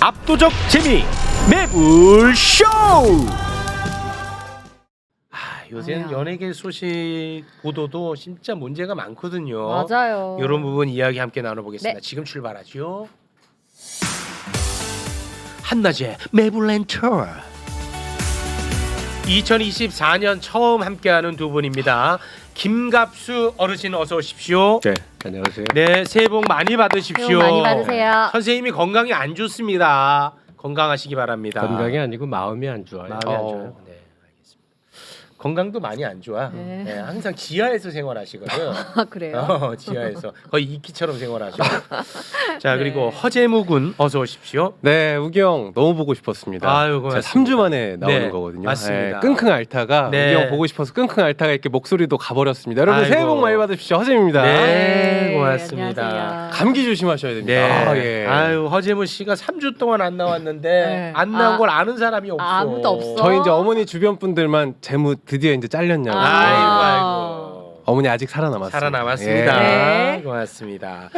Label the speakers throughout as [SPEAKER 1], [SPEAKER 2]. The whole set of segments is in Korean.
[SPEAKER 1] 압도적 재미 매불쇼. 요새는 연예계 소식 보도도 진짜 문제가 많거든요.
[SPEAKER 2] 맞아요.
[SPEAKER 1] 이런 부분 이야기 함께 나눠보겠습니다.
[SPEAKER 2] 네.
[SPEAKER 1] 지금 출발하죠. 한낮의 매불랜터. 2024년 처음 함께하는 두 분입니다. 김갑수 어르신 어서 오십시오.
[SPEAKER 3] 네, 안녕하세요.
[SPEAKER 1] 네, 새해 복 많이 받으십시오.
[SPEAKER 2] 새해 복 많이 받으세요.
[SPEAKER 1] 선생님이 건강이 안 좋습니다. 건강하시기 바랍니다.
[SPEAKER 3] 건강이 아니고 마음이 안 좋아요.
[SPEAKER 1] 마음이 안 좋아요. 네, 알겠습니다. 건강도 많이 안 좋아.
[SPEAKER 2] 네.
[SPEAKER 1] 네, 항상 지하에서 생활하시거든.
[SPEAKER 2] 아 그래요?
[SPEAKER 1] 지하에서 거의 이키처럼 생활하시고. 자,
[SPEAKER 2] 네.
[SPEAKER 1] 그리고 허재무 군 어서 오십시오.
[SPEAKER 3] 네, 우기 형 너무 보고 싶었습니다.
[SPEAKER 1] 아유,
[SPEAKER 3] 제가
[SPEAKER 1] 고맙습니다.
[SPEAKER 3] 3주 만에 나오는
[SPEAKER 1] 네,
[SPEAKER 3] 거거든요.
[SPEAKER 1] 맞습니다.
[SPEAKER 3] 끙끙 앓다가
[SPEAKER 1] 네.
[SPEAKER 3] 우기 형 보고 싶어서 끙끙 앓다가 이렇게 목소리도 가버렸습니다. 여러분
[SPEAKER 1] 아이고.
[SPEAKER 3] 새해 복 많이 받으십시오. 허재입니다.
[SPEAKER 1] 네, 고맙습니다.
[SPEAKER 2] 안녕하세요.
[SPEAKER 3] 감기 조심하셔야 됩니다.
[SPEAKER 1] 네.
[SPEAKER 3] 아, 예.
[SPEAKER 1] 아유, 허재무 씨가 3주 동안 안 나왔는데
[SPEAKER 2] 네.
[SPEAKER 1] 안 나온
[SPEAKER 2] 아.
[SPEAKER 1] 걸 아는 사람이 없어.
[SPEAKER 2] 아무도 없어.
[SPEAKER 3] 저희 이제 어머니 주변 분들만 재무 드디어 이제 잘렸냐고.
[SPEAKER 1] 아이고.
[SPEAKER 3] 어머니 아직 살아남았어요.
[SPEAKER 1] 살아남았습니다.
[SPEAKER 2] 예. 네.
[SPEAKER 1] 고맙습니다.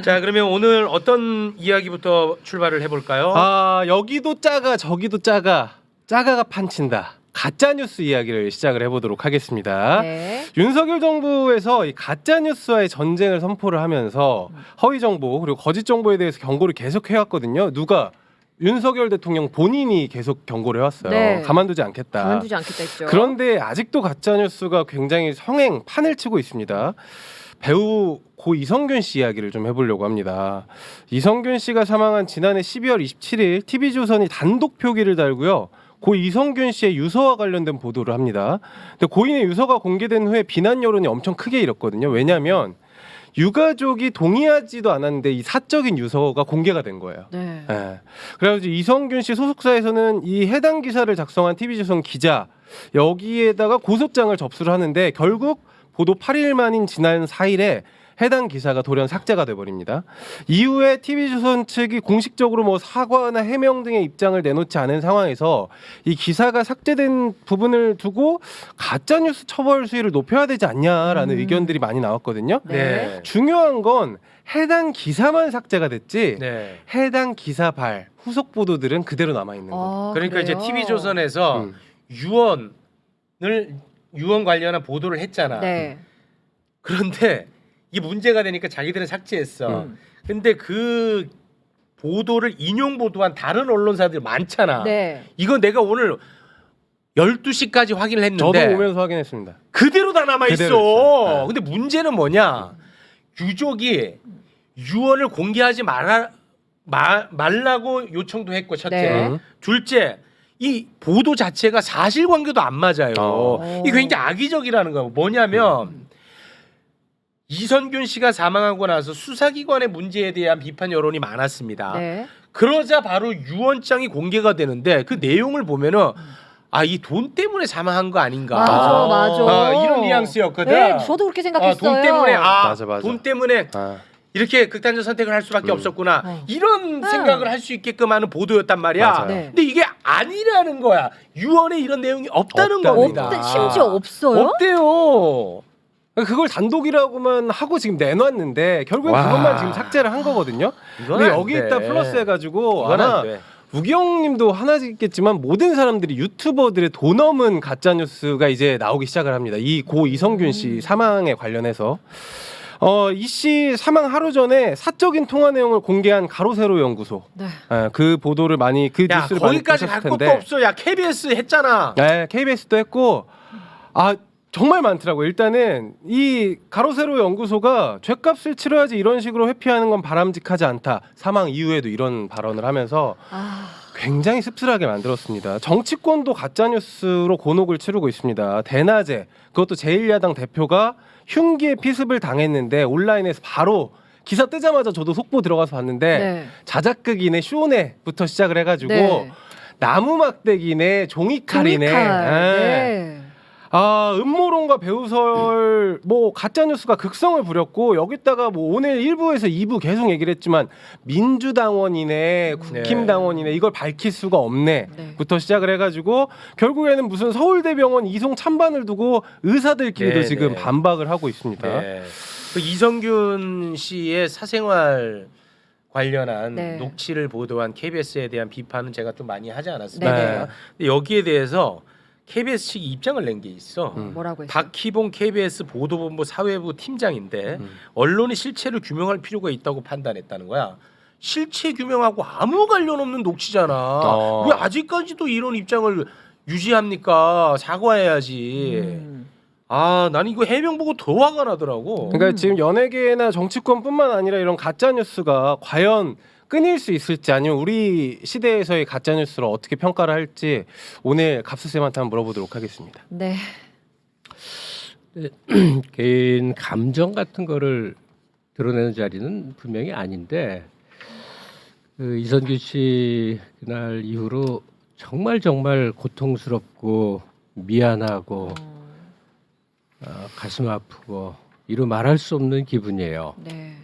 [SPEAKER 1] 자, 그러면 오늘 어떤 이야기부터 출발을 해볼까요?
[SPEAKER 3] 아, 여기도 짜가 저기도 짜가가 판친다. 가짜 뉴스 이야기를 시작을 해보도록 하겠습니다.
[SPEAKER 2] 네.
[SPEAKER 3] 윤석열 정부에서 이 가짜 뉴스와의 전쟁을 선포를 하면서 허위 정보 그리고 거짓 정보에 대해서 경고를 계속 해왔거든요. 누가? 윤석열 대통령 본인이 계속 경고를 해왔어요.
[SPEAKER 2] 네.
[SPEAKER 3] 가만두지 않겠다.
[SPEAKER 2] 가만두지 않겠다 했죠.
[SPEAKER 3] 그런데 아직도 가짜 뉴스가 굉장히 성행 판을 치고 있습니다. 배우 고 이성균 씨 이야기를 좀 해보려고 합니다. 이성균 씨가 사망한 지난해 12월 27일 TV조선이 단독 표기를 달고요. 고 이성균 씨의 유서와 관련된 보도를 합니다. 근데 고인의 유서가 공개된 후에 비난 여론이 엄청 크게 일었거든요. 왜냐하면 유가족이 동의하지도 않았는데 이 사적인 유서가 공개가 된 거예요.
[SPEAKER 2] 네.
[SPEAKER 3] 예. 그래가지고 이성균 씨 소속사에서는 이 해당 기사를 작성한 TV조선 기자 여기에다가 고소장을 접수를 하는데 결국 보도 8일 만인 지난 4일에 해당 기사가 돌연 삭제가 돼버립니다. 이후에 TV조선 측이 공식적으로 뭐 사과나 해명 등의 입장을 내놓지 않은 상황에서 이 기사가 삭제된 부분을 두고 가짜뉴스 처벌 수위를 높여야 되지 않냐라는 의견들이 많이 나왔거든요.
[SPEAKER 1] 네.
[SPEAKER 3] 중요한 건 해당 기사만 삭제가 됐지
[SPEAKER 1] 네.
[SPEAKER 3] 해당 기사 발 후속 보도들은 그대로 남아 있는 거예요.
[SPEAKER 1] 그러니까 이제
[SPEAKER 2] 그래요?
[SPEAKER 1] TV조선에서 유언 관련한 보도를 했잖아.
[SPEAKER 2] 네.
[SPEAKER 1] 그런데 이게 문제가 되니까 자기들은 삭제했어. 근데 그 보도를 인용 보도한 다른 언론사들 많잖아.
[SPEAKER 2] 네.
[SPEAKER 1] 이거 내가 오늘 12시까지 확인을 했는데
[SPEAKER 3] 저도 오면서 확인했습니다.
[SPEAKER 1] 그대로 다 남아
[SPEAKER 3] 그대로
[SPEAKER 1] 있어.
[SPEAKER 3] 있어요. 네.
[SPEAKER 1] 근데 문제는 뭐냐? 유족이 유언을 공개하지 말라고 요청도 했고 첫째,
[SPEAKER 2] 네.
[SPEAKER 1] 둘째 이 보도 자체가 사실관계도 안 맞아요. 이게 굉장히 악의적이라는 거예요. 뭐냐면 이성균 씨가 사망하고 나서 수사기관의 문제에 대한 비판 여론이 많았습니다.
[SPEAKER 2] 네.
[SPEAKER 1] 그러자 바로 유언장이 공개가 되는데 그 내용을 보면은 이 돈 때문에 사망한 거 아닌가?
[SPEAKER 2] 맞아.
[SPEAKER 1] 이런 뉘앙스였거든.
[SPEAKER 2] 네, 저도 그렇게 생각했어요.
[SPEAKER 1] 돈 때문에
[SPEAKER 3] 맞아.
[SPEAKER 1] 돈 때문에 이렇게 극단적 선택을 할 수밖에 없었구나. 이런 생각을 할 수 있게끔 하는 보도였단 말이야.
[SPEAKER 3] 맞아요.
[SPEAKER 2] 네.
[SPEAKER 1] 근데 이게 아니라는 거야. 유언에 이런 내용이 없다는 겁니다.
[SPEAKER 2] 심지어 없어요?
[SPEAKER 1] 없대요.
[SPEAKER 3] 그걸 단독이라고만 하고 지금 내놨는데 결국엔
[SPEAKER 1] 와.
[SPEAKER 3] 그것만 지금 삭제를 한 거거든요.
[SPEAKER 1] 이건
[SPEAKER 3] 근데
[SPEAKER 1] 안
[SPEAKER 3] 여기에다
[SPEAKER 1] 돼.
[SPEAKER 3] 플러스 해가지고
[SPEAKER 1] 이건
[SPEAKER 3] 아마
[SPEAKER 1] 안 돼.
[SPEAKER 3] 우기영님도 하나겠지만 모든 사람들이 유튜버들의 돈 넘은 가짜 뉴스가 이제 나오기 시작을 합니다. 이 고 이성균 씨 사망에 관련해서 이 씨 사망 하루 전에 사적인 통화 내용을 공개한 가로세로 연구소.
[SPEAKER 2] 네.
[SPEAKER 3] 그 보도를 많이 그
[SPEAKER 1] 야,
[SPEAKER 3] 뉴스를
[SPEAKER 1] 거기까지
[SPEAKER 3] 많이
[SPEAKER 1] 갈
[SPEAKER 3] 보셨을
[SPEAKER 1] 것도
[SPEAKER 3] 텐데.
[SPEAKER 1] 없어. 야, KBS 했잖아.
[SPEAKER 3] 네, KBS도 했고 정말 많더라고요. 일단은 이 가로세로 연구소가 죄값을 치러야지 이런 식으로 회피하는 건 바람직하지 않다. 사망 이후에도 이런 발언을 하면서 굉장히 씁쓸하게 만들었습니다. 정치권도 가짜뉴스로 곤혹을 치르고 있습니다. 대낮에 그것도 제1야당 대표가 흉기에 피습을 당했는데 온라인에서 바로 기사 뜨자마자 저도 속보 들어가서 봤는데
[SPEAKER 2] 네.
[SPEAKER 3] 자작극이네 쇼네부터 시작을 해가지고
[SPEAKER 2] 네.
[SPEAKER 3] 나무 막대기네 종이칼이네
[SPEAKER 2] 네.
[SPEAKER 3] 음모론과 배우설 뭐 가짜 뉴스가 극성을 부렸고 여기다가 뭐 오늘 1부에서 2부 계속 얘기를 했지만 민주당원이네 국힘당원이네 이걸 밝힐 수가 없네부터 시작을 해가지고 결국에는 무슨 서울대병원 이송 찬반을 두고 의사들끼리도 지금 반박을 하고 있습니다.
[SPEAKER 1] 네. 그 이성균 씨의 사생활 관련한
[SPEAKER 2] 네.
[SPEAKER 1] 녹취를 보도한 KBS에 대한 비판은 제가 좀 많이 하지 않았습니까?
[SPEAKER 2] 네.
[SPEAKER 1] 근데 여기에 대해서 KBS 측이 입장을 낸 게 있어.
[SPEAKER 2] 뭐라고 했어요?
[SPEAKER 1] 박희봉 KBS 보도본부 사회부 팀장인데 언론이 실체를 규명할 필요가 있다고 판단했다는 거야. 실체 규명하고 아무 관련 없는 녹취잖아. 왜 아직까지도 이런 입장을 유지합니까? 사과해야지. 아, 난 이거 해명 보고 더 화가 나더라고.
[SPEAKER 3] 그러니까 지금 연예계나 정치권뿐만 아니라 이런 가짜 뉴스가 과연 끊일 수 있을지 아니면 우리 시대에서의 가짜 뉴스를 어떻게 평가를 할지 오늘 갑수쌤한테 한번 물어보도록 하겠습니다.
[SPEAKER 2] 네.
[SPEAKER 4] 개인 감정 같은 거를 드러내는 자리는 분명히 아닌데 그 이선균 씨 그날 이후로 정말 고통스럽고 미안하고 가슴 아프고 이루 말할 수 없는 기분이에요.
[SPEAKER 2] 네.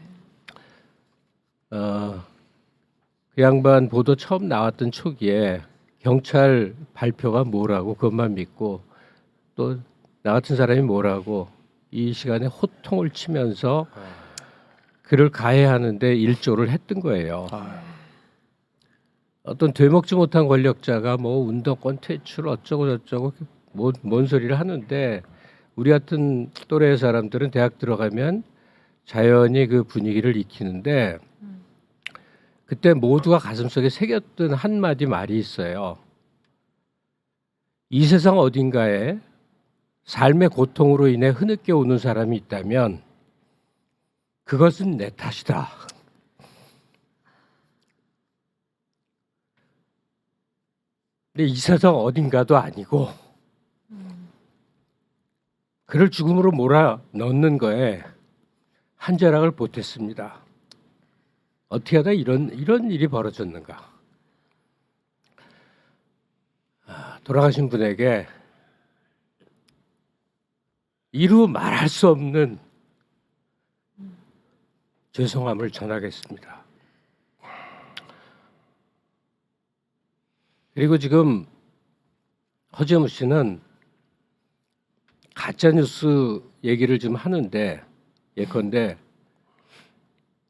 [SPEAKER 4] 그 양반 보도 처음 나왔던 초기에 경찰 발표가 뭐라고 그것만 믿고 또 나 같은 사람이 뭐라고 이 시간에 호통을 치면서 그를 가해하는데 일조를 했던 거예요. 어떤 되먹지 못한 권력자가 뭐 운동권 퇴출 어쩌고 저쩌고 뭔 소리를 하는데 우리 같은 또래의 사람들은 대학 들어가면 자연히 그 분위기를 익히는데 그때 모두가 가슴속에 새겼던 한마디 말이 있어요. 이 세상 어딘가에 삶의 고통으로 인해 흐느껴 오는 사람이 있다면 그것은 내 탓이다. 근데 이 세상 어딘가도 아니고 그를 죽음으로 몰아 넣는 거에 한 자락을 보탰습니다. 어떻게 하다 이런 일이 벌어졌는가? 돌아가신 분에게 이루 말할 수 없는 죄송함을 전하겠습니다. 그리고 지금 허재무 씨는 가짜 뉴스 얘기를 좀 하는데 예컨대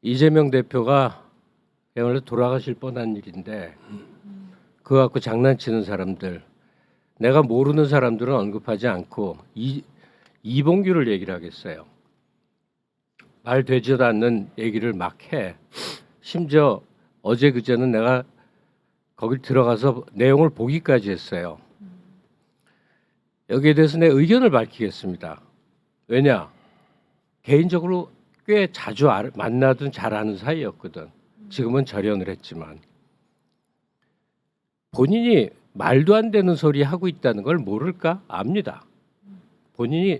[SPEAKER 4] 이재명 대표가 원래 돌아가실 뻔한 일인데 그거 갖고 장난치는 사람들, 내가 모르는 사람들은 언급하지 않고 이봉규를 얘기를 하겠어요. 말 되지도 않는 얘기를 막 해. 심지어 어제 그제는 내가 거기 들어가서 내용을 보기까지 했어요. 여기에 대해서 내 의견을 밝히겠습니다. 왜냐? 개인적으로 꽤 자주 만나던 잘 아는 사이였거든. 지금은 절연을 했지만 본인이 말도 안 되는 소리 하고 있다는 걸 모를까? 압니다. 본인이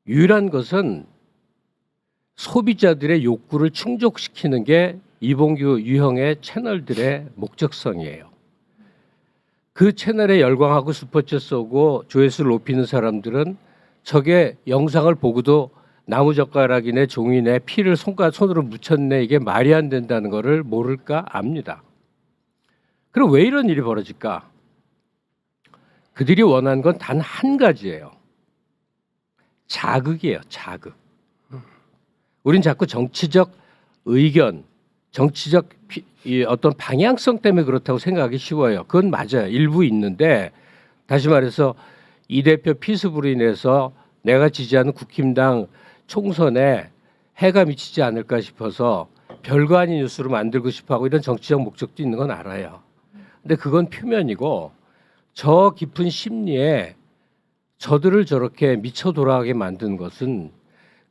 [SPEAKER 4] 유일한 것은 소비자들의 욕구를 충족시키는 게 이봉규 유형의 채널들의 목적성이에요. 그 채널에 열광하고 스포츠 쏘고 조회수를 높이는 사람들은 저게 영상을 보고도 나무젓가락이네 종이네 피를 손으로 묻혔네 이게 말이 안 된다는 거를 모를까? 압니다. 그럼 왜 이런 일이 벌어질까? 그들이 원하는 건 단 한 가지예요. 자극이에요. 자극. 우린 자꾸 정치적 의견, 정치적 어떤 방향성 때문에 그렇다고 생각하기 쉬워요. 그건 맞아요. 일부 있는데 다시 말해서 이 대표 피습으로 인해서 내가 지지하는 국힘당 총선에 해가 미치지 않을까 싶어서 별거 아닌 뉴스로 만들고 싶어하고 이런 정치적 목적도 있는 건 알아요. 근데 그건 표면이고 저 깊은 심리에 저들을 저렇게 미쳐 돌아가게 만든 것은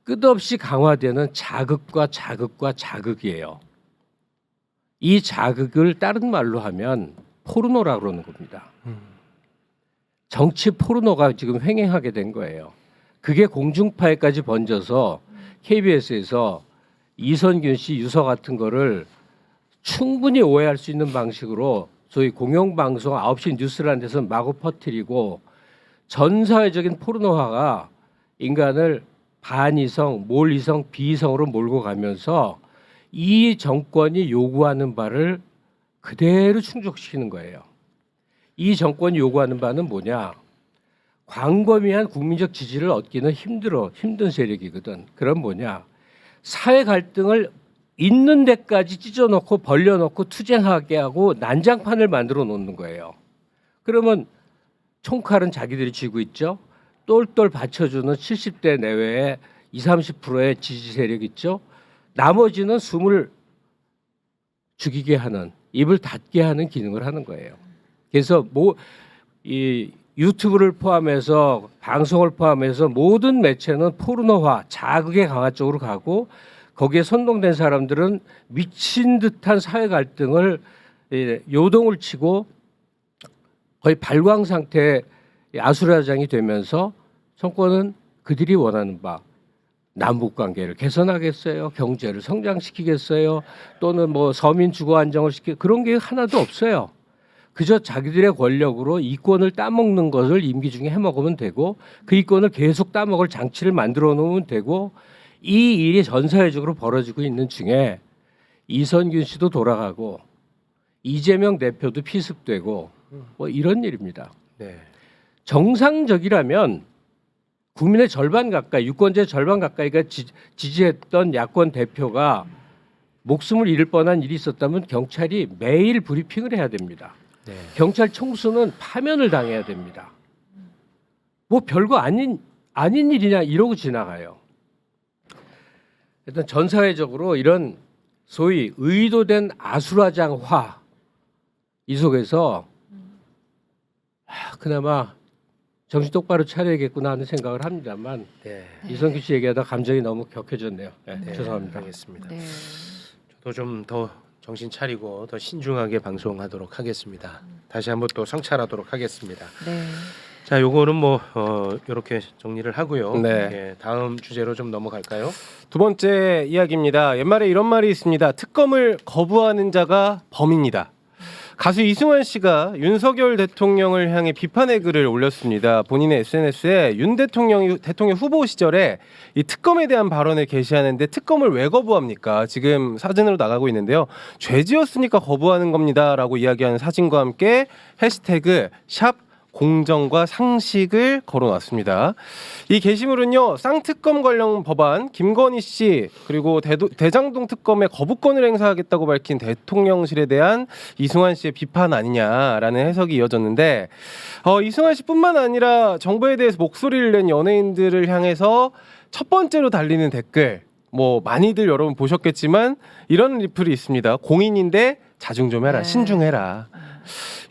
[SPEAKER 4] 끝없이 강화되는 자극과 자극이에요. 이 자극을 다른 말로 하면 포르노라 그러는 겁니다. 정치 포르노가 지금 횡행하게 된 거예요. 그게 공중파에까지 번져서 KBS에서 이선균 씨 유서 같은 거를 충분히 오해할 수 있는 방식으로 소위 공영방송 9시 뉴스라는 데서 마구 퍼뜨리고 전 사회적인 포르노화가 인간을 반이성, 몰이성, 비이성으로 몰고 가면서 이 정권이 요구하는 바를 그대로 충족시키는 거예요. 이 정권이 요구하는 바는 뭐냐? 광범위한 국민적 지지를 얻기는 힘든 세력이거든. 그럼 뭐냐? 사회 갈등을 있는 데까지 찢어놓고 벌려놓고 투쟁하게 하고 난장판을 만들어 놓는 거예요. 그러면 총칼은 자기들이 쥐고 있죠. 똘똘 받쳐주는 70대 내외의 20-30%의 지지 세력 있죠. 나머지는 숨을 죽이게 하는, 입을 닫게 하는 기능을 하는 거예요. 그래서 이 유튜브를 포함해서 방송을 포함해서 모든 매체는 포르노화, 자극의 강화 쪽으로 가고 거기에 선동된 사람들은 미친 듯한 사회 갈등을 요동을 치고 거의 발광 상태의 아수라장이 되면서 정권은 그들이 원하는 바 남북 관계를 개선하겠어요, 경제를 성장시키겠어요, 또는 뭐 서민 주거 안정을 그런 게 하나도 없어요. 그저 자기들의 권력으로 이권을 따먹는 것을 임기 중에 해먹으면 되고 그 이권을 계속 따먹을 장치를 만들어 놓으면 되고 이 일이 전 사회적으로 벌어지고 있는 중에 이선균 씨도 돌아가고 이재명 대표도 피습되고 뭐 이런 일입니다.
[SPEAKER 1] 네.
[SPEAKER 4] 정상적이라면 국민의 절반 가까이, 유권자의 절반 가까이가 지지했던 야권 대표가 목숨을 잃을 뻔한 일이 있었다면 경찰이 매일 브리핑을 해야 됩니다.
[SPEAKER 1] 네.
[SPEAKER 4] 경찰 총수는 파면을 당해야 됩니다. 뭐 별거 아닌 일이냐 이러고 지나가요. 일단 전 사회적으로 이런 소위 의도된 아수라장화 이 속에서 그나마 정신 똑바로 차려야겠구나 하는 생각을 합니다만
[SPEAKER 1] 네.
[SPEAKER 4] 이성규 씨 얘기하다 감정이 너무 격해졌네요. 네,
[SPEAKER 1] 네.
[SPEAKER 4] 죄송합니다.
[SPEAKER 1] 알겠습니다.
[SPEAKER 2] 네.
[SPEAKER 1] 저도 좀 더 정신 차리고 더 신중하게 방송하도록 하겠습니다. 다시 한번 또 성찰하도록 하겠습니다.
[SPEAKER 2] 네.
[SPEAKER 1] 자, 요거는 뭐 이렇게 정리를 하고요.
[SPEAKER 3] 네.
[SPEAKER 1] 예, 다음 주제로 좀 넘어갈까요?
[SPEAKER 3] 두 번째 이야기입니다. 옛말에 이런 말이 있습니다. 특검을 거부하는 자가 범인이다. 가수 이승환 씨가 윤석열 대통령을 향해 비판의 글을 올렸습니다. 본인의 SNS에 윤 대통령 후보 시절에 이 특검에 대한 발언을 게시하는데 특검을 왜 거부합니까? 지금 사진으로 나가고 있는데요. 죄지었으니까 거부하는 겁니다라고 이야기하는 사진과 함께 해시태그 샵 공정과 상식을 걸어놨습니다. 이 게시물은요, 쌍특검 관련 법안 김건희 씨 그리고 대장동 특검의 거부권을 행사하겠다고 밝힌 대통령실에 대한 이승환 씨의 비판 아니냐라는 해석이 이어졌는데 이승환 씨뿐만 아니라 정부에 대해서 목소리를 낸 연예인들을 향해서 첫 번째로 달리는 댓글 뭐 많이들 여러분 보셨겠지만 이런 리플이 있습니다. 공인인데 자중 좀 해라,
[SPEAKER 2] 네.
[SPEAKER 3] 신중해라.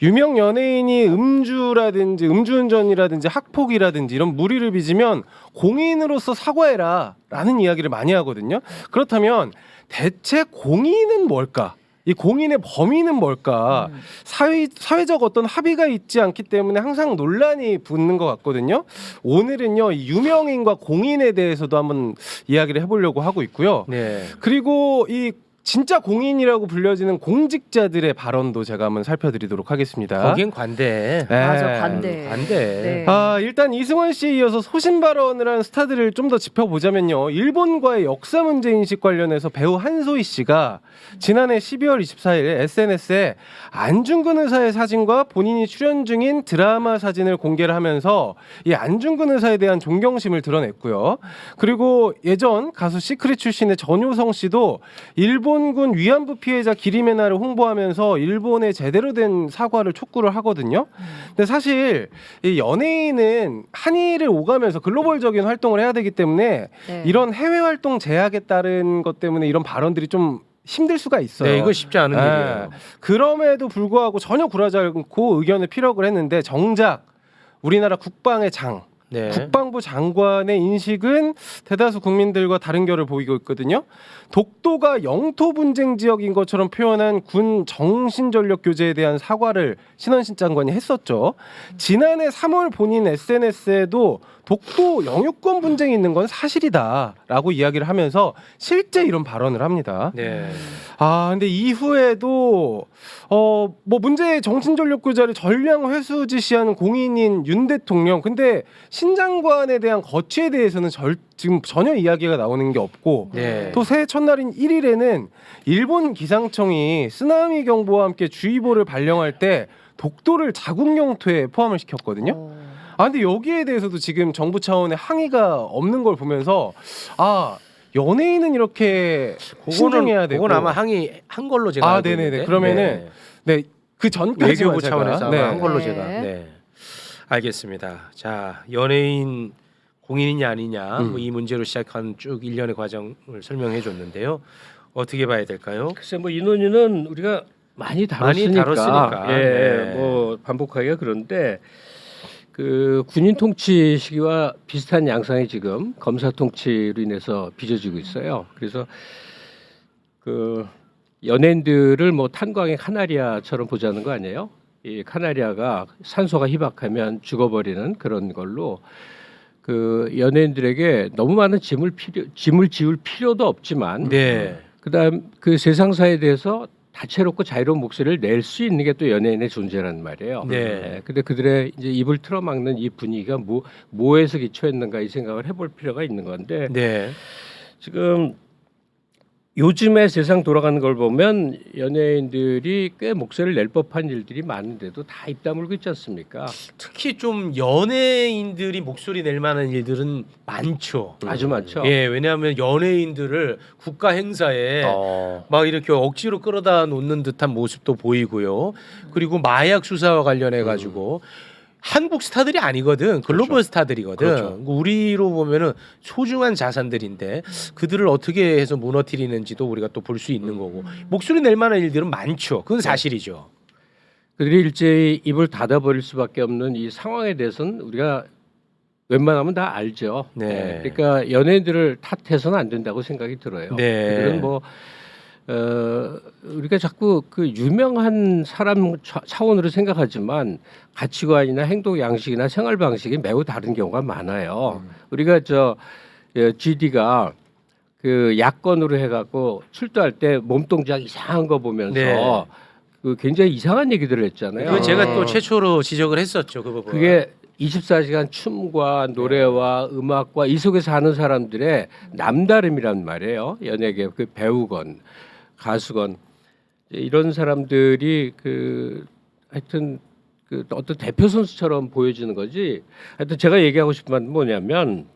[SPEAKER 3] 유명 연예인이 음주라든지 음주운전이라든지 학폭이라든지 이런 무리를 빚으면 공인으로서 사과해라 라는 이야기를 많이 하거든요. 그렇다면 대체 공인은 뭘까? 이 공인의 범위는 뭘까? 사회적 어떤 합의가 있지 않기 때문에 항상 논란이 붙는 것 같거든요. 오늘은요, 이 유명인과 공인에 대해서도 한번 이야기를 해보려고 하고 있고요.
[SPEAKER 1] 네.
[SPEAKER 3] 그리고 이 진짜 공인이라고 불려지는 공직자들의 발언도 제가 한번 살펴드리도록 하겠습니다.
[SPEAKER 1] 거긴 관대.
[SPEAKER 3] 네.
[SPEAKER 2] 맞아, 관대.
[SPEAKER 1] 관대.
[SPEAKER 2] 네.
[SPEAKER 3] 일단 이승환 씨에 이어서 소신 발언을 한 스타들을 좀 더 짚어보자면요. 일본과의 역사 문제 인식 관련해서 배우 한소희 씨가 지난해 12월 24일 SNS에 안중근 의사의 사진과 본인이 출연 중인 드라마 사진을 공개를 하면서 이 안중근 의사에 대한 존경심을 드러냈고요. 그리고 예전 가수 시크릿 출신의 전효성 씨도 일본군 위안부 피해자 기림의 날을 홍보하면서 일본에 제대로 된 사과를 촉구를 하거든요. 근데 사실 이 연예인은 한일을 오가면서 글로벌적인 활동을 해야 되기 때문에
[SPEAKER 2] 네.
[SPEAKER 3] 이런 해외 활동 제약에 따른 것 때문에 이런 발언들이 좀 힘들 수가 있어요.
[SPEAKER 1] 네, 이거 쉽지 않은
[SPEAKER 3] 네.
[SPEAKER 1] 일이에요.
[SPEAKER 3] 그럼에도 불구하고 전혀 굴하지 않고 의견을 피력을 했는데 정작 우리나라 국방의 장
[SPEAKER 1] 네.
[SPEAKER 3] 국방부 장관의 인식은 대다수 국민들과 다른 결을 보이고 있거든요. 독도가 영토 분쟁 지역인 것처럼 표현한 군 정신전력 교제에 대한 사과를 신원신 장관이 했었죠. 지난해 3월 본인 SNS에도 독도 영유권 분쟁이 있는 건 사실이다라고 이야기를 하면서 실제 이런 발언을 합니다.
[SPEAKER 1] 네.
[SPEAKER 3] 근데 이후에도 뭐 문제의 정신전력 교제를 전량 회수 지시하는 공인인 윤 대통령, 근데 신장관에 대한 거취에 대해서는 지금 전혀 이야기가 나오는 게 없고
[SPEAKER 1] 네.
[SPEAKER 3] 또 새해 첫날인 1일에는 일본 기상청이 쓰나미 경보와 함께 주의보를 발령할 때 독도를 자국 영토에 포함을 시켰거든요. 근데 여기에 대해서도 지금 정부 차원의 항의가 없는 걸 보면서 연예인은 이렇게 신중해야 되고.
[SPEAKER 1] 그건 아마 항의 한 걸로 제가
[SPEAKER 3] 아,
[SPEAKER 1] 알고
[SPEAKER 3] 네네네.
[SPEAKER 1] 있는데.
[SPEAKER 3] 그러면은 네, 그 전까지만
[SPEAKER 1] 외교부
[SPEAKER 3] 제가,
[SPEAKER 1] 차원에서 아마
[SPEAKER 3] 네.
[SPEAKER 1] 한 걸로
[SPEAKER 2] 네.
[SPEAKER 1] 제가 알겠습니다. 자, 연예인 공인이냐 아니냐 뭐 이 문제로 시작한 쭉 일련의 과정을 설명해 줬는데요. 어떻게 봐야 될까요?
[SPEAKER 4] 글쎄 뭐 이 논의는 우리가 많이 다뤘으니까, 예,
[SPEAKER 1] 네.
[SPEAKER 4] 뭐 반복하기가 그런데 그 군인 통치 시기와 비슷한 양상이 지금 검사 통치로 인해서 빚어지고 있어요. 그래서 그 연예인들을 뭐 탄광의 카나리아처럼 보자는 거 아니에요? 이 카나리아가 산소가 희박하면 죽어버리는 그런 걸로 그 연예인들에게 너무 많은 짐을 지울 필요도 없지만
[SPEAKER 1] 네.
[SPEAKER 4] 그다음 그 세상사에 대해서 다채롭고 자유로운 목소리를 낼 수 있는 게 또 연예인의 존재라는 말이에요.
[SPEAKER 1] 네.
[SPEAKER 4] 근데 그들의 이제 입을 틀어막는 이 분위기가 뭐에서 기초했는가 이 생각을 해볼 필요가 있는 건데
[SPEAKER 1] 네.
[SPEAKER 4] 지금 요즘의 세상 돌아가는 걸 보면 연예인들이 꽤 목소리를 낼 법한 일들이 많은데도 다 입 다물고 있지 않습니까?
[SPEAKER 1] 특히 좀 연예인들이 목소리 낼 만한 일들은 많죠.
[SPEAKER 4] 아주 많죠.
[SPEAKER 1] 예, 왜냐하면 연예인들을 국가 행사에 막 이렇게 억지로 끌어다 놓는 듯한 모습도 보이고요. 그리고 마약 수사와 관련해 가지고 한국 스타들이 아니거든. 글로벌 스타들이거든.
[SPEAKER 3] 그렇죠.
[SPEAKER 1] 우리로 보면은 소중한 자산들인데 그들을 어떻게 해서 무너뜨리는지도 우리가 또 볼 수 있는 거고 목소리 낼 만한 일들은 많죠. 그건 사실이죠.
[SPEAKER 4] 그들이 일제히 입을 닫아버릴 수밖에 없는 이 상황에 대해서는 우리가 웬만하면 다 알죠.
[SPEAKER 1] 네.
[SPEAKER 4] 그러니까 연예인들을 탓해서는 안 된다고 생각이 들어요.
[SPEAKER 1] 네.
[SPEAKER 4] 그들은 뭐 우리가 자꾸 그 유명한 사람 차원으로 생각하지만 가치관이나 행동 양식이나 생활 방식이 매우 다른 경우가 많아요. 우리가 GD가 그 야권으로 해갖고 출두할 때 몸동작 이상한 거 보면서
[SPEAKER 1] 네.
[SPEAKER 4] 그 굉장히 이상한 얘기들을 했잖아요.
[SPEAKER 1] 그거 제가 또 최초로 지적을 했었죠. 그 부분.
[SPEAKER 4] 그게 24시간 춤과 노래와 음악과 이 속에서 하는 사람들의 남다름이란 말이에요. 연예계 그 배우건 가수건 이런 사람들이 그 하여튼 그 어떤 대표 선수처럼 보여지는 거지. 하여튼 제가 얘기하고 싶은 건 뭐냐면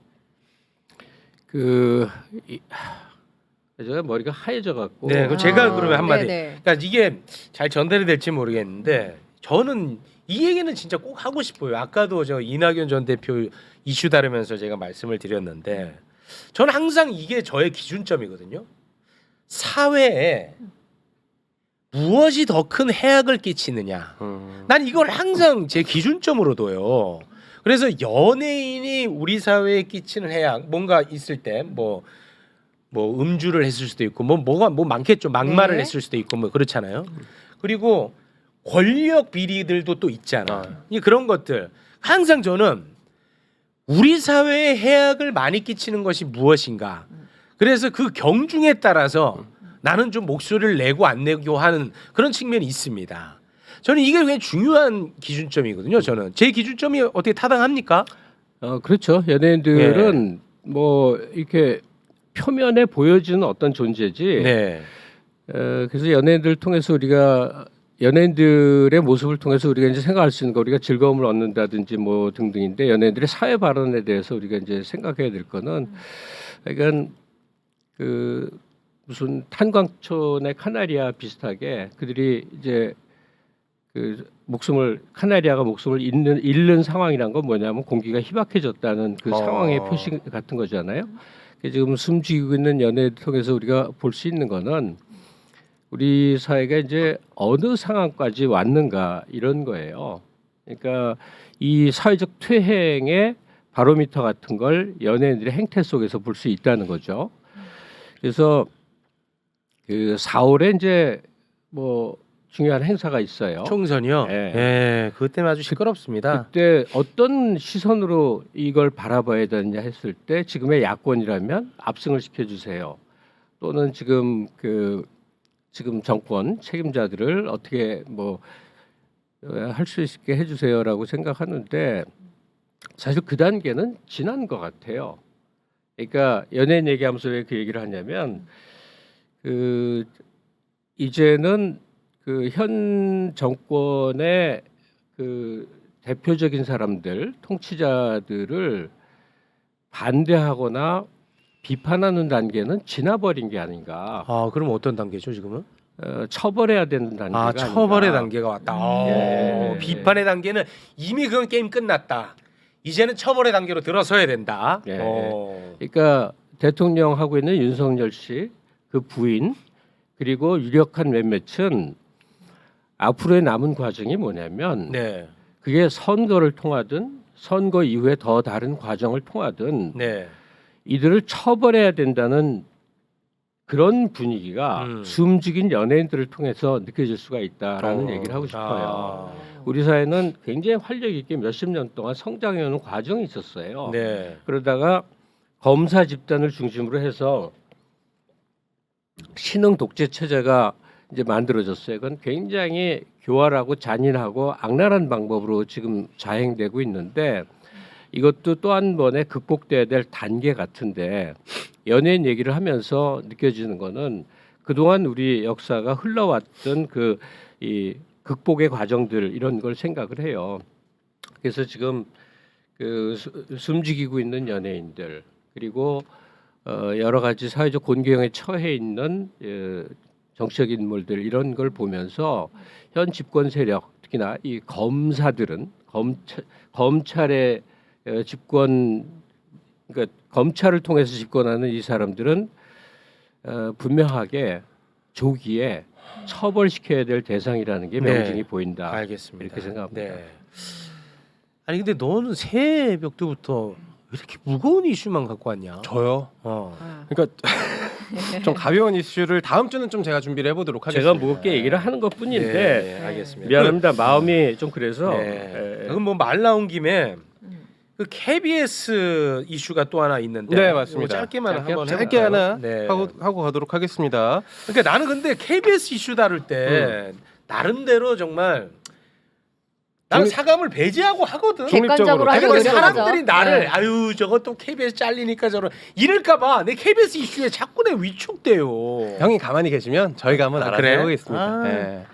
[SPEAKER 4] 제가 머리가 하얘져 갖고
[SPEAKER 1] 네, 그럼 제가 그러면 한마디.
[SPEAKER 2] 네네.
[SPEAKER 1] 그러니까 이게 잘 전달이 될지 모르겠는데 저는 이 얘기는 진짜 꼭 하고 싶어요. 아까도 저 이낙연 전 대표 이슈 다루면서 제가 말씀을 드렸는데 저는 항상 이게 저의 기준점이거든요. 사회에 무엇이 더 큰 해악을 끼치느냐. 난 이걸 항상 제 기준점으로 둬요. 그래서 연예인이 우리 사회에 끼치는 해악 뭔가 있을 때 뭐 음주를 했을 수도 있고 뭐가 많겠죠. 막말을
[SPEAKER 2] 네.
[SPEAKER 1] 했을 수도 있고 뭐 그렇잖아요. 그리고 권력 비리들도 또 있잖아. 그런 것들 항상 저는 우리 사회에 해악을 많이 끼치는 것이 무엇인가. 그래서 그 경중에 따라서 나는 좀 목소리를 내고 안 내고 하는 그런 측면이 있습니다. 저는 이게 굉장히 중요한 기준점이거든요. 저는 제 기준점이 어떻게 타당합니까?
[SPEAKER 4] 그렇죠. 연예인들은 뭐 이렇게 표면에 보여지는 어떤 존재지.
[SPEAKER 1] 네.
[SPEAKER 4] 그래서 연예인들 통해서 우리가 연예인들의 모습을 통해서 우리가 이제 생각할 수 있는 거 우리가 즐거움을 얻는다든지 뭐 등등인데 연예인들의 사회 발언에 대해서 우리가 이제 생각해야 될 거는 그러니까 그 무슨 탄광촌의 카나리아 비슷하게 그들이 이제 그 카나리아가 목숨을 잃는 상황이란 건 뭐냐면 공기가 희박해졌다는 그 상황의 표시 같은 거잖아요. 지금 숨지고 있는 연예를 통해서 우리가 볼 수 있는 거는 우리 사회가 이제 어느 상황까지 왔는가 이런 거예요. 그러니까 이 사회적 퇴행의 바로미터 같은 걸 연예인들의 행태 속에서 볼 수 있다는 거죠. 그래서 그 4월에 이제 뭐 중요한 행사가 있어요.
[SPEAKER 1] 총선이요.
[SPEAKER 4] 네.
[SPEAKER 1] 네. 그것 때문에 아주 시끄럽습니다.
[SPEAKER 4] 그때 어떤 시선으로 이걸 바라봐야 되느냐 했을 때 지금의 야권이라면 압승을 시켜주세요. 또는 지금 정권 책임자들을 어떻게 뭐 할 수 있게 해주세요라고 생각하는데 사실 그 단계는 지난 것 같아요. 그러니까 연예인 얘기하면서 왜 그 얘기를 하냐면 이제는 그 현 정권의 그 대표적인 사람들 통치자들을 반대하거나 비판하는 단계는 지나버린 게 아닌가.
[SPEAKER 1] 아, 그럼 어떤 단계죠 지금은?
[SPEAKER 4] 처벌해야 되는 단계가
[SPEAKER 1] 아, 처벌의
[SPEAKER 4] 아닌가.
[SPEAKER 1] 단계가 왔다.
[SPEAKER 4] 예.
[SPEAKER 1] 비판의 단계는 이미 그건 게임 끝났다. 이제는 처벌의 단계로 들어서야 된다.
[SPEAKER 4] 예.
[SPEAKER 1] 어.
[SPEAKER 4] 그러니까 대통령 하고 있는 윤석열 씨, 그 부인 그리고 유력한 몇몇은 앞으로의 남은 과정이 뭐냐면
[SPEAKER 1] 네,
[SPEAKER 4] 그게 선거를 통하든 선거 이후에 더 다른 과정을 통하든
[SPEAKER 1] 네.
[SPEAKER 4] 이들을 처벌해야 된다는 그런 분위기가 숨죽인 연예인들을 통해서 느껴질 수가 있다라는 얘기를 하고 싶어요. 우리 사회는 굉장히 활력 있게 몇십 년 동안 성장해오는 과정이 있었어요.
[SPEAKER 1] 네.
[SPEAKER 4] 그러다가 검사 집단을 중심으로 해서 신흥 독재 체제가 이제 만들어졌어요. 그건 굉장히 교활하고 잔인하고 악랄한 방법으로 지금 자행되고 있는데 이것도 또 한 번에 극복돼야 될 단계 같은데 연예인 얘기를 하면서 느껴지는 거는 그동안 우리 역사가 흘러왔던 그 이 극복의 과정들 이런 걸 생각을 해요. 그래서 지금 그 숨죽이고 있는 연예인들 그리고 여러 가지 사회적 곤경에 처해 있는 정치적 인물들 이런 걸 보면서 현 집권 세력 특히나 이 검사들은 검찰의 집권 그러니까 검찰을 통해서 집권하는 이 사람들은 분명하게 조기에 처벌시켜야 될 대상이라는 게
[SPEAKER 1] 네.
[SPEAKER 4] 명징이 보인다.
[SPEAKER 1] 알겠습니다.
[SPEAKER 4] 이렇게 생각합니다.
[SPEAKER 1] 네. 아니 근데 너는 새벽 때부터 왜 이렇게 무거운 이슈만 갖고 왔냐?
[SPEAKER 3] 저요.
[SPEAKER 1] 어.
[SPEAKER 3] 그러니까 좀 가벼운 이슈를 다음 주는 좀 제가 준비를 해보도록 하겠습니다.
[SPEAKER 4] 제가 무겁게 얘기를 하는 것뿐인데
[SPEAKER 1] 네, 알겠습니다.
[SPEAKER 4] 미안합니다. 마음이 좀 그래서
[SPEAKER 1] 네. 그럼 뭐 말 나온 김에 그 KBS 이슈가 또 하나 있는데.
[SPEAKER 3] 네, 맞습니다.
[SPEAKER 1] 이거 짧게만 한번
[SPEAKER 3] 짧게
[SPEAKER 1] 해볼까요?
[SPEAKER 3] 하나
[SPEAKER 1] 네.
[SPEAKER 3] 하고 가도록 하겠습니다.
[SPEAKER 1] 그러니까 나는 근데 KBS 이슈 다룰 때 나름대로 정말 나는 사감을 배제하고 하거든.
[SPEAKER 2] 객관적으로 하려고
[SPEAKER 1] 그러니까
[SPEAKER 2] 노력하죠.
[SPEAKER 1] 사람들이 나를
[SPEAKER 2] 네.
[SPEAKER 1] 아유 저거 또 KBS 잘리니까 저런 이럴까봐 내 KBS 이슈에 자꾸 내 위축돼요.
[SPEAKER 3] 형이 가만히 계시면 저희가 한번
[SPEAKER 1] 아,
[SPEAKER 3] 알아서
[SPEAKER 1] 그래?
[SPEAKER 3] 해보겠습니다.
[SPEAKER 1] 아.
[SPEAKER 3] 네.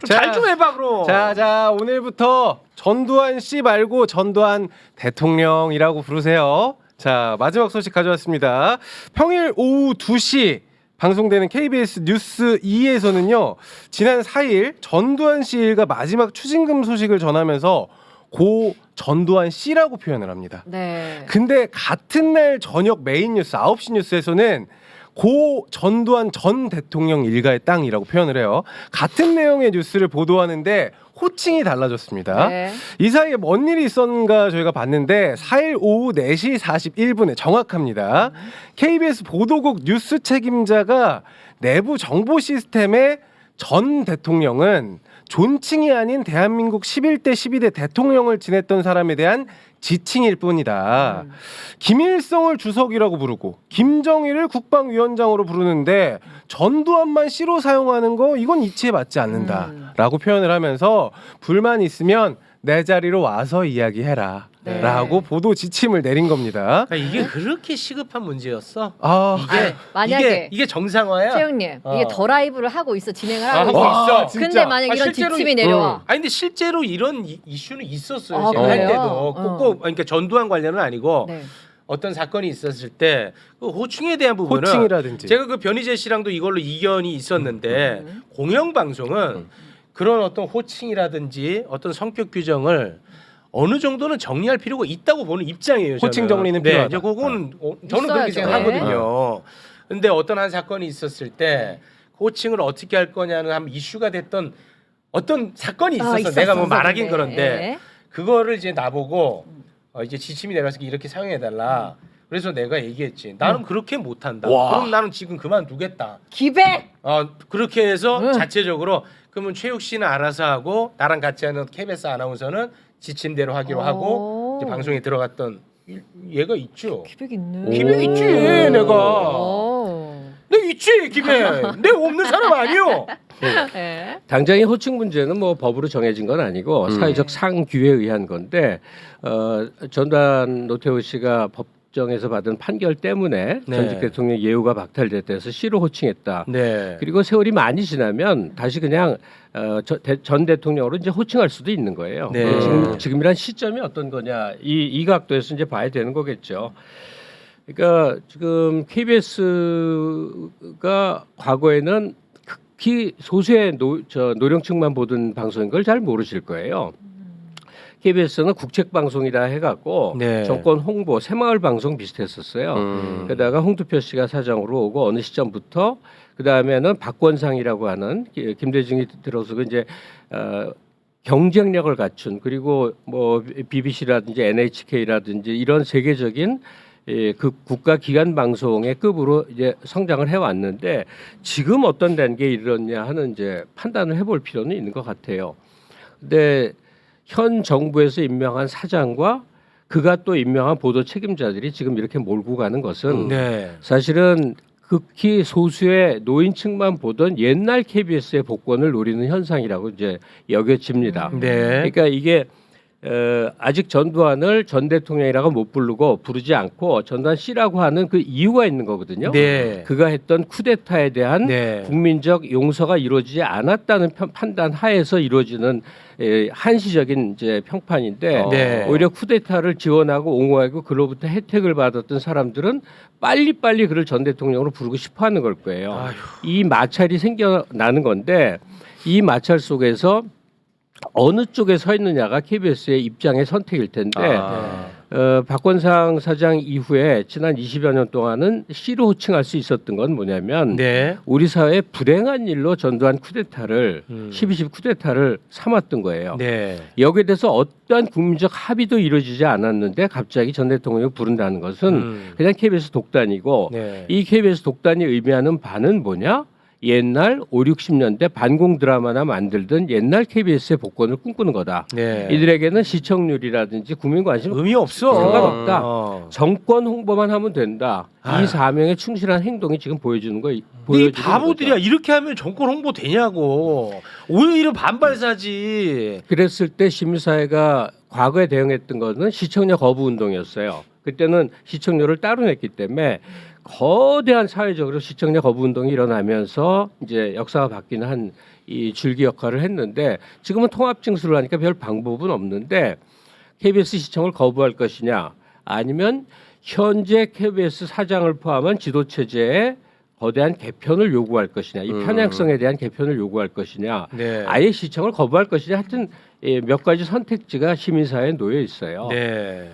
[SPEAKER 1] 잘 좀 해봐 그럼.
[SPEAKER 3] 자 오늘부터 전두환 씨 말고 전두환 대통령이라고 부르세요. 자 마지막 소식 가져왔습니다. 평일 오후 2시 방송되는 KBS 뉴스 2에서는요 지난 4일 전두환 씨 일가 마지막 추징금 소식을 전하면서 고 전두환 씨라고 표현을 합니다.
[SPEAKER 2] 네.
[SPEAKER 3] 근데 같은 날 저녁 메인 뉴스 9시 뉴스에서는 고 전두환 전 대통령 일가의 땅이라고 표현을 해요. 같은 내용의 뉴스를 보도하는데 호칭이 달라졌습니다.
[SPEAKER 2] 네.
[SPEAKER 3] 이 사이에 뭔 일이 있었는가 저희가 봤는데 4일 오후 4시 41분에 정확합니다. KBS 보도국 뉴스 책임자가 내부 정보 시스템에 전 대통령은 존칭이 아닌 대한민국 11대 12대 대통령을 지냈던 사람에 대한 지칭일 뿐이다. 김일성을 주석이라고 부르고 김정일을 국방위원장으로 부르는데 전두환만 씨로 사용하는 거 이건 이치에 맞지 않는다라고 표현을 하면서 불만 있으면 내 자리로 와서 이야기해라
[SPEAKER 2] 네.
[SPEAKER 3] 라고 보도 지침을 내린 겁니다.
[SPEAKER 1] 그러니까 이게 그렇게 시급한 문제였어?
[SPEAKER 3] 아,
[SPEAKER 1] 이게
[SPEAKER 2] 만약에
[SPEAKER 1] 이게 정상화야?
[SPEAKER 2] 최영님
[SPEAKER 1] 어.
[SPEAKER 2] 이게 더 라이브를 하고 있어 진행을 하고
[SPEAKER 1] 하고
[SPEAKER 2] 있어.
[SPEAKER 1] 있어.
[SPEAKER 3] 진짜.
[SPEAKER 2] 근데 만약 이런
[SPEAKER 1] 실제로
[SPEAKER 2] 지침이 내려와.
[SPEAKER 1] 아니 근데 실제로 이런 이슈는 있었어요.
[SPEAKER 2] 아,
[SPEAKER 1] 제가 할
[SPEAKER 2] 그래요?
[SPEAKER 1] 때도 꼭 그러니까 전두환 관련은 아니고
[SPEAKER 2] 네.
[SPEAKER 1] 어떤 사건이 있었을 때 그 호칭에 대한 부분은
[SPEAKER 3] 호칭이라든지
[SPEAKER 1] 제가 그 변희재 씨랑도 이걸로 이견이 있었는데 공영방송은 그런 어떤 호칭이라든지 어떤 성격 규정을 어느 정도는 정리할 필요가 있다고 보는 입장이에요. 저는.
[SPEAKER 3] 호칭 정리는
[SPEAKER 1] 네,
[SPEAKER 3] 필요하다.
[SPEAKER 1] 이제 그거는 저는 그렇게
[SPEAKER 2] 있어야죠.
[SPEAKER 1] 생각하거든요. 근데 어떤 한 사건이 있었을 때 호칭을 어떻게 할 거냐는 한 이슈가 됐던 어떤 사건이 있었어. 내가 뭐 말하긴 그런데
[SPEAKER 2] 네.
[SPEAKER 1] 그거를 이제 나보고 이제 지침이 내려서 이렇게 사용해 달라. 그래서 내가 얘기했지. 나는 그렇게 못한다. 그럼 나는 지금 그만두겠다.
[SPEAKER 2] 기백.
[SPEAKER 1] 그렇게 해서 자체적으로 그러면 최욱 씨는 알아서 하고 나랑 같이 하는 KBS 아나운서는 지침대로 하기로 하고 이제 방송에 들어갔던 얘가 있죠.
[SPEAKER 2] 기백 있네.
[SPEAKER 1] 기백 있지 내가. 내 있지 기백. 내 없는 사람 아니요.
[SPEAKER 2] 네.
[SPEAKER 4] 당장의 호칭 문제는 뭐 법으로 정해진 건 아니고 사회적 상규에 의한 건데 전두환 노태우 씨가 법정에서 받은 판결 때문에
[SPEAKER 1] 네.
[SPEAKER 4] 전직 대통령 예우가 박탈됐다 해서 씨로 호칭했다.
[SPEAKER 1] 네.
[SPEAKER 4] 그리고 세월이 많이 지나면 다시 그냥 전 대통령으로 이제 호칭할 수도 있는 거예요.
[SPEAKER 1] 네.
[SPEAKER 4] 지금이란 시점이 어떤 거냐 이 각도에서 이제 봐야 되는 거겠죠. 그러니까 지금 KBS가 과거에는 극히 소수의 노령층만 보던 방송인 걸 잘 모르실 거예요. KBS는 국책방송이라 해갖고
[SPEAKER 1] 네.
[SPEAKER 4] 정권 홍보 새마을 방송 비슷했었어요. 그러다가 홍두표 씨가 사장으로 오고 어느 시점부터 그 다음에는 박권상이라고 하는 김대중이 들어서고 이제 경쟁력을 갖춘 그리고 뭐 BBC라든지 NHK라든지 이런 세계적인 그 국가 기관 방송의 급으로 이제 성장을 해왔는데 지금 어떤 단계에 이르렀냐 하는 이제 판단을 해볼 필요는 있는 것 같아요. 근데 현 정부에서 임명한 사장과 그가 또 임명한 보도 책임자들이 지금 이렇게 몰고 가는 것은
[SPEAKER 1] 네.
[SPEAKER 4] 사실은 극히 소수의 노인층만 보던 옛날 KBS의 복권을 노리는 현상이라고 이제 여겨집니다.
[SPEAKER 1] 네.
[SPEAKER 4] 그러니까 이게 아직 전두환을 전 대통령이라고 못 부르지 않고 전두환 씨라고 하는 그 이유가 있는 거거든요.
[SPEAKER 1] 네.
[SPEAKER 4] 그가 했던 쿠데타에 대한
[SPEAKER 1] 네.
[SPEAKER 4] 국민적 용서가 이루어지지 않았다는 판단 하에서 이루어지는 한시적인 이제 평판인데
[SPEAKER 1] 네.
[SPEAKER 4] 오히려 쿠데타를 지원하고 옹호하고 그로부터 혜택을 받았던 사람들은 빨리빨리 그를 전 대통령으로 부르고 싶어하는 걸 거예요.
[SPEAKER 1] 아휴.
[SPEAKER 4] 이 마찰이 생겨나는 건데 이 마찰 속에서 어느 쪽에 서 있느냐가 KBS의 입장의 선택일 텐데 박권상 사장 이후에 지난 20여 년 동안은 C로 호칭할 수 있었던 건 뭐냐면
[SPEAKER 1] 네.
[SPEAKER 4] 우리 사회의 불행한 일로 전두환 쿠데타를 12.12 쿠데타를 삼았던 거예요.
[SPEAKER 1] 네.
[SPEAKER 4] 여기에 대해서 어떠한 국민적 합의도 이루어지지 않았는데 갑자기 전 대통령을 부른다는 것은 그냥 KBS 독단이고
[SPEAKER 1] 네.
[SPEAKER 4] 이 KBS 독단이 의미하는 바는 뭐냐? 옛날 5, 60년대 반공 드라마나 만들던 옛날 KBS의 복권을 꿈꾸는 거다.
[SPEAKER 1] 네.
[SPEAKER 4] 이들에게는 시청률이라든지 국민 관심
[SPEAKER 1] 의미 없어.
[SPEAKER 4] 상관없다.
[SPEAKER 1] 어.
[SPEAKER 4] 정권 홍보만 하면 된다.
[SPEAKER 1] 아유.
[SPEAKER 4] 이 사명에 충실한 행동이 지금 보여지는 거.
[SPEAKER 1] 이
[SPEAKER 4] 보여지는
[SPEAKER 1] 바보들이야.
[SPEAKER 4] 거죠.
[SPEAKER 1] 이렇게 하면 정권 홍보 되냐고. 오히려 반발사지.
[SPEAKER 4] 그랬을 때 시민사회가 과거에 대응했던 것은 시청률 거부 운동이었어요. 그때는 시청률을 따로 냈기 때문에 거대한 사회적으로 시청률 거부 운동이 일어나면서 이제 역사가 바뀌는 한 이 줄기 역할을 했는데 지금은 통합 징수를 하니까 별 방법은 없는데 KBS 시청을 거부할 것이냐 아니면 현재 KBS 사장을 포함한 지도 체제의 거대한 개편을 요구할 것이냐 이 편향성에 대한 개편을 요구할 것이냐
[SPEAKER 1] 네.
[SPEAKER 4] 아예 시청을 거부할 것이냐 하여튼 몇 가지 선택지가 시민사회에 놓여 있어요.
[SPEAKER 1] 네.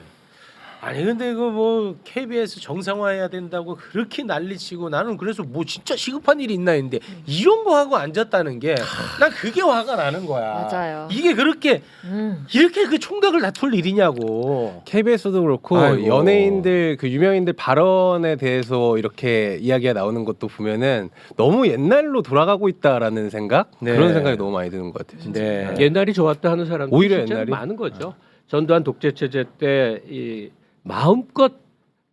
[SPEAKER 1] 아니 근데 이거 뭐 KBS 정상화해야 된다고 그렇게 난리치고 나는 그래서 뭐 진짜 시급한 일이 있나 했는데 이런 거 하고 앉았다는 게 난 그게 화가 나는 거야.
[SPEAKER 2] 맞아요.
[SPEAKER 1] 이게 그렇게 이렇게 그 총각을 다툴 일이냐고.
[SPEAKER 3] KBS도 그렇고
[SPEAKER 1] 아이고.
[SPEAKER 3] 연예인들 그 유명인들 발언에 대해서 이렇게 이야기가 나오는 것도 보면은 너무 옛날로 돌아가고 있다라는 생각
[SPEAKER 1] 네.
[SPEAKER 3] 그런 생각이 너무 많이 드는 것 같아요. 진짜.
[SPEAKER 1] 네.
[SPEAKER 4] 옛날이 좋았다 하는 사람들이
[SPEAKER 3] 오히려
[SPEAKER 4] 실제로
[SPEAKER 3] 옛날이?
[SPEAKER 4] 많은 거죠. 전두환 독재 체제 때 이 마음껏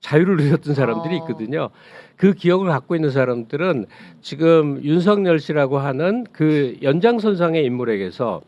[SPEAKER 4] 자유를 누렸던 사람들이 있거든요. 그 기억을 갖고 있는 사람들은 지금 윤석열 씨라고 하는 그 연장선상의 인물에게서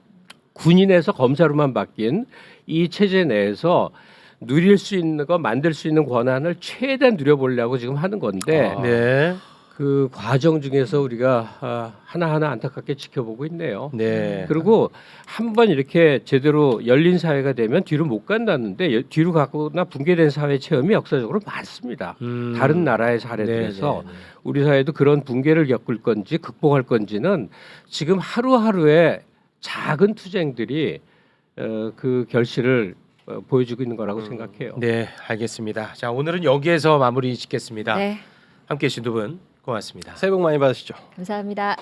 [SPEAKER 4] 군인에서 검사로만 바뀐 이 체제 내에서 누릴 수 있는 거 만들 수 있는 권한을 최대한 누려보려고 지금 하는 건데
[SPEAKER 1] 네.
[SPEAKER 4] 그 과정 중에서 우리가 하나하나 안타깝게 지켜보고 있네요.
[SPEAKER 1] 네.
[SPEAKER 4] 그리고 한번 이렇게 제대로 열린 사회가 되면 뒤로 못 간다는데 뒤로 가거나 붕괴된 사회 체험이 역사적으로 많습니다. 다른 나라의 사례들에서
[SPEAKER 1] 네, 네, 네.
[SPEAKER 4] 우리 사회도 그런 붕괴를 겪을 건지 극복할 건지는 지금 하루하루의 작은 투쟁들이 그 결실을 보여주고 있는 거라고 생각해요.
[SPEAKER 1] 네, 알겠습니다. 자, 오늘은 여기에서 마무리 짓겠습니다.
[SPEAKER 2] 네.
[SPEAKER 1] 함께해 주신 두 분 고맙습니다.
[SPEAKER 3] 새해 복 많이 받으시죠.
[SPEAKER 2] 감사합니다.